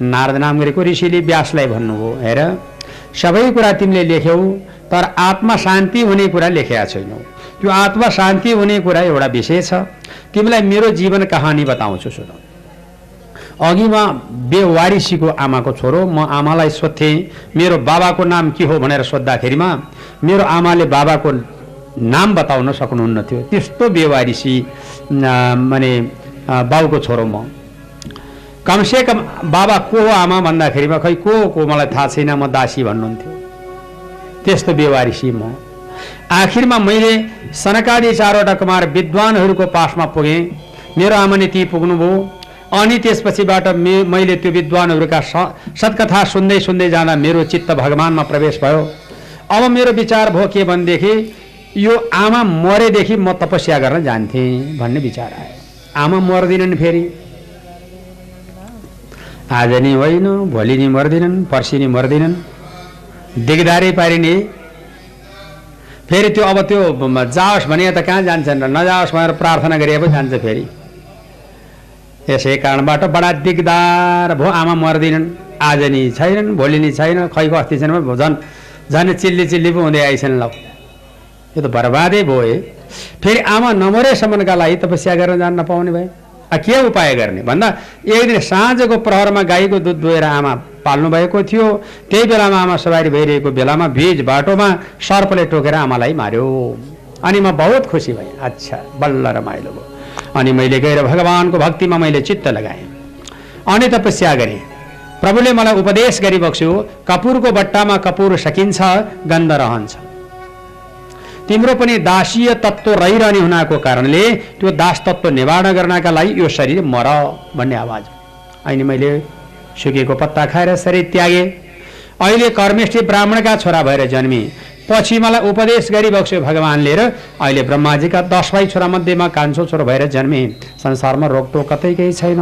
नारद नाम गरेको ऋषिले व्यासलाई भन्नुभयो, हेर सबै कुरा तिमीले लेख्यौ तर आत्मा शान्ति हुने कुरा लेखेका छैनौ। त्यो आत्मा शान्ति हुने कुरा एउटा विषय छ, तिमीलाई मेरो जीवन कहानी बताउँछु सुन। अघि म बेवारिसीको आमाको छोरो, म आमालाई सोध्थेँ मेरो बाबाको नाम के हो भनेर सोद्धाखेरिमा मेरो आमाले बाबाको नाम बताउन सक्नुहुन्न थियो। त्यस्तो बेवारिसी माने बाउको छोरो म। कमसेकम बाबा को हो आमा भन्दाखेरिमा खै को मलाई थाहा छैन, म दासी भन्नुहुन्थ्यो। त्यस्तो बेवारिसी म। आखिरमा मैले सनकादि 4वटा कुमार विद्वानहरूको पासमा पुगेँ, मेरो आमाले ती पुग्नुभयो। अनि त्यसपछिबाट मैले त्यो विद्वानहरूका सत्कथा सुन्दै सुन्दै जाँदा मेरो चित्त भगवानमा प्रवेश भयो। अब मेरो विचार भयो के भनेदेखि यो आमा मरेदेखि म तपस्या गर्न जान्थेँ भन्ने विचार आयो। आमा मर्दिनन्, फेरि आज नि होइन, भोलि नि मर्दिनन्, पर्सि नि मर्दिनन्, दिगदारै पारिने। फेरि त्यो अब त्यो जाओस् भने त कहाँ जान्छन् र, नजाओस् भनेर प्रार्थना गरे पो जान्छ फेरि। यसै कारणबाट बडा दिगदार भयो। आमा मर्दिनन्, आज नि छैनन्, भोलि नि छैन, खैको अस्ति छैन, झन् चिल्ली पो हुँदै आइछन्। ल यो त बर्बादै भयो। फेरि आमा नमरेसम्मका लागि तपस्या गर्न जान नपाउने भए के उपाय गर्ने भन्दा एक दिन साँझको प्रहरमा गाईको दुध दुहेर आमा पाल्नु भएको थियो। त्यही बेलामा आमा सवारी भइरहेको बेलामा बीच बाटोमा सर्पले टोकेर आमालाई मार्यो। अनि म बहुत खुसी भएँ, अच्छा बल्ल रमाइलो भयो। अनि मैले गएर भगवानको भक्तिमा मैले चित्त लगाएँ, अनि तपस्या गरेँ। प्रभुले मलाई उपदेश गरिबक्स्यो, कपुरको बट्टामा कपुर सकिन्छ, गन्ध रहन्छ। तिम्रो पनि दासीय तत्त्व रहिरहने हुनाको कारणले त्यो दास तत्त्व निवारण गर्नका लागि यो शरीर मर भन्ने आवाज। अहिले मैले सुकेको पत्ता खाएर शरीर त्यागे। अहिले कर्मेष्ठी ब्राह्मणका छोरा भएर जन्मे। पछि मलाई उपदेश गरिबक्स्यो भगवानले र अहिले ब्रह्माजीका 10 भाइ छोरा मध्येमा कान्छो छोरो भएर जन्मे। संसारमा रोकटोक कतै केही छैन।